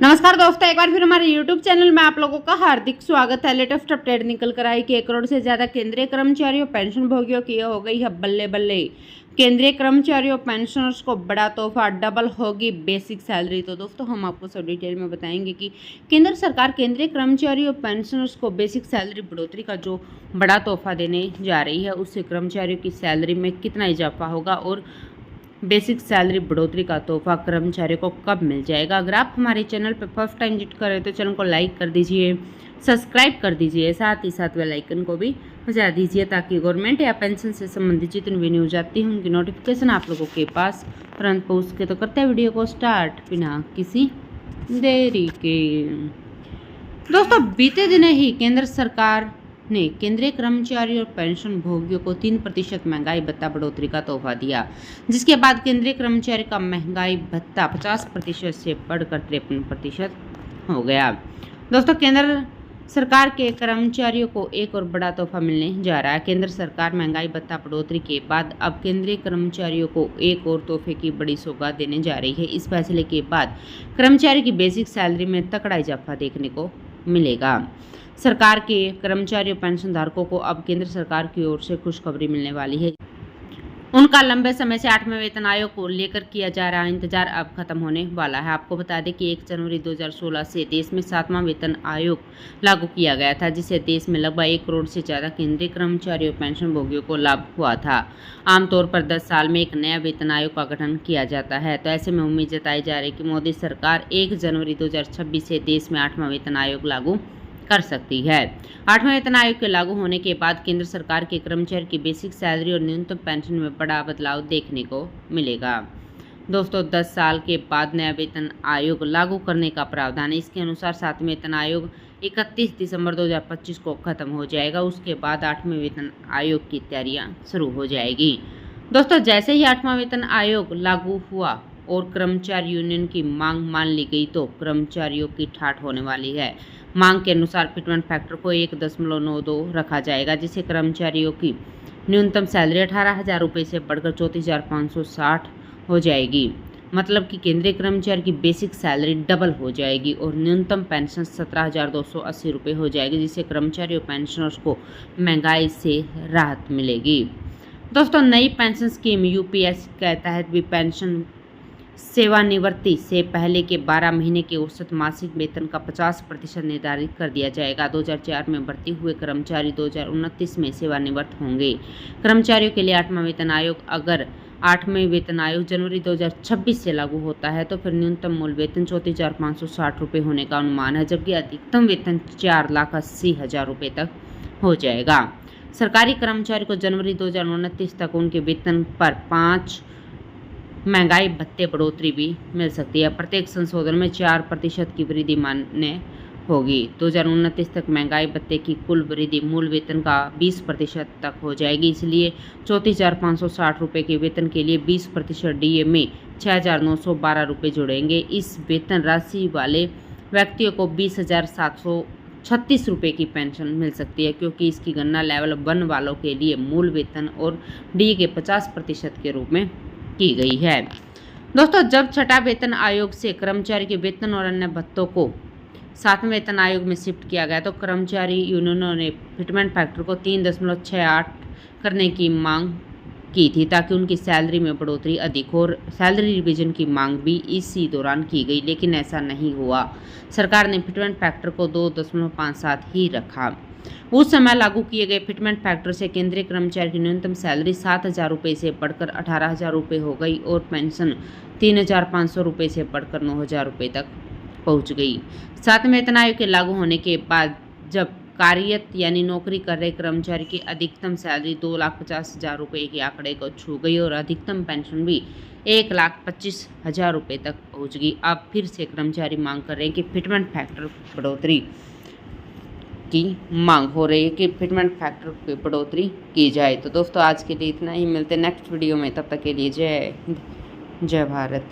नमस्कार दोस्तों, एक बार फिर हमारे YouTube चैनल में आप लोगों का हार्दिक स्वागत है। लेटेस्ट अपडेट निकल कर आई कि 1 करोड़ से ज़्यादा केंद्रीय कर्मचारियों पेंशन भोगियों की हो गई है बल्ले बल्ले। केंद्रीय कर्मचारियों पेंशनर्स को बड़ा तोहफा, डबल होगी बेसिक सैलरी। तो दोस्तों हम आपको सब डिटेल में बताएंगे कि केंद्र सरकार केंद्रीय कर्मचारियों पेंशनर्स को बेसिक सैलरी बढ़ोतरी का जो बड़ा तोहफा देने जा रही है, उससे कर्मचारियों की सैलरी में कितना इजाफा होगा और बेसिक सैलरी बढ़ोतरी का तोहफा कर्मचारियों को कब मिल जाएगा। अगर आप हमारे चैनल पर फर्स्ट टाइम विजिट कर रहे हो तो चैनल को लाइक कर दीजिए, सब्सक्राइब कर दीजिए, साथ ही साथ बेल आइकन को भी बजा दीजिए ताकि गवर्नमेंट या पेंशन से संबंधित जितनी भी न्यूज आती हैं उनकी नोटिफिकेशन आप लोगों के पास तुरंत पहुँच के। तो करते हैं वीडियो को स्टार्ट बिना किसी देरी के। दोस्तों बीते दिन ही केंद्र सरकार ने केंद्रीय कर्मचारी और पेंशन भोगियों को 3% महंगाई भत्ता बढ़ोतरी का तोहफा दिया, जिसके बाद केंद्रीय कर्मचारी का महंगाई भत्ता 50% से बढ़कर 53% हो गया। दोस्तों केंद्र सरकार के कर्मचारियों को एक और बड़ा तोहफा मिलने जा रहा है। केंद्र सरकार महंगाई भत्ता बढ़ोतरी के बाद अब केंद्रीय कर्मचारियों को एक और तोहफे की बड़ी सौगात देने जा रही है। इस फैसले के बाद कर्मचारी की बेसिक सैलरी में तगड़ा इजाफा देखने को मिलेगा। सरकार के कर्मचारियों पेंशन धारकों को अब केंद्र सरकार की ओर से खुशखबरी मिलने वाली है। उनका लंबे समय से 8वें वेतन आयोग को लेकर किया जा रहा इंतजार अब खत्म होने वाला है। आपको बता दें कि 1 जनवरी 2016 से देश में 7वां वेतन आयोग लागू किया गया था, जिससे देश में लगभग 1 करोड़ से ज़्यादा केंद्रीय कर्मचारियों पेंशन भोगियों को लाभ हुआ था। आमतौर पर 10 साल में एक नया वेतन आयोग का गठन किया जाता है। तो ऐसे में उम्मीद जताई जा रही है कि मोदी सरकार 1 जनवरी 2026 से देश में 8वां वेतन आयोग लागू कर सकती है। 8वें वेतन आयोग के लागू होने के बाद केंद्र सरकार के कर्मचारी की बेसिक सैलरी और न्यूनतम पेंशन में बड़ा बदलाव देखने को मिलेगा। दोस्तों 10 साल के बाद नया वेतन आयोग लागू करने का प्रावधान है। इसके अनुसार 7वें वेतन आयोग 31 दिसंबर 2025 को खत्म हो जाएगा। उसके बाद 8वें वेतन आयोग की तैयारियां शुरू हो जाएगी। दोस्तों जैसे ही 8वां वेतन आयोग लागू हुआ और कर्मचारी यूनियन की मांग मान ली गई तो कर्मचारियों की ठाठ होने वाली है। मांग के अनुसार फिटमेंट फैक्टर को 1.92 रखा जाएगा, जिससे कर्मचारियों की न्यूनतम सैलरी 18,000 रुपये से बढ़कर 34,560 हो जाएगी। मतलब कि केंद्रीय कर्मचारी की बेसिक सैलरी डबल हो जाएगी और न्यूनतम पेंशन 17,280 रुपये हो जाएगी, जिससे कर्मचारी और पेंशनर्स को महंगाई से राहत मिलेगी। दोस्तों नई पेंशन स्कीम यूपीएस के तहत भी पेंशन सेवानिवृत्ति से पहले के 12 महीने के औसत मासिक वेतन का 50% निर्धारित कर दिया जाएगा। 2004 में भर्ती हुए कर्मचारी 2029 में सेवानिवृत्त होंगे। कर्मचारियों के लिए 8वां वेतन आयोग अगर 8वें वेतन आयोग जनवरी 2026 से लागू होता है तो फिर न्यूनतम मूल वेतन 34,560 रुपये होने का अनुमान है, जबकि अधिकतम वेतन 4,80,000 रुपये तक हो जाएगा। सरकारी कर्मचारी को जनवरी 2029 तक उनके वेतन पर 5 महंगाई भत्ते बढ़ोतरी भी मिल सकती है। प्रत्येक संशोधन में 4% की वृद्धि मान्य होगी। 2029 तक महंगाई भत्ते की कुल वृद्धि मूल वेतन का 20% तक हो जाएगी। इसलिए 34,560 रुपये के वेतन के लिए 20% डीए में 6,912 रुपये जुड़ेंगे। इस वेतन राशि वाले व्यक्तियों को 20,736 रुपये की पेंशन मिल सकती है, क्योंकि इसकी गणना लेवल 1 वालों के लिए मूल वेतन और डीए के 50% के रूप में की गई है। दोस्तों जब छठा वेतन आयोग से कर्मचारी के वेतन और अन्य भत्तों को 7वें वेतन आयोग में शिफ्ट किया गया तो कर्मचारी यूनियनों ने फिटमेंट फैक्टर को 3.68 करने की मांग की थी, ताकि उनकी सैलरी में बढ़ोतरी अधिक हो। और सैलरी रिवीजन की मांग भी इसी दौरान की गई, लेकिन ऐसा नहीं हुआ। सरकार ने फिटमेंट फैक्टर को 2.57 ही रखा। उस समय लागू किए गए फिटमेंट फैक्टर से केंद्रीय कर्मचारी की न्यूनतम सैलरी 7,000 रुपये से बढ़कर 18,000 रुपये हो गई और पेंशन 3,500 रुपये से बढ़कर 9,000 रुपये तक पहुंच गई। 7वें वेतन आयोग के लागू होने के बाद जब कार्यरत यानी नौकरी कर रहे कर्मचारी की अधिकतम सैलरी 2,50,000 रुपये के आंकड़े को छू गई और अधिकतम पेंशन भी 1,25,000 रुपये तक पहुँच गई। अब फिर से कर्मचारी मांग कर रहे हैं कि फिटमेंट फैक्टर बढ़ोतरी की मांग हो रही है कि फिटमेंट फैक्टर की बढ़ोतरी की जाए। तो दोस्तों आज के लिए इतना ही, मिलते हैं नेक्स्ट वीडियो में। तब तक के लिए जय हिंद, जय भारत।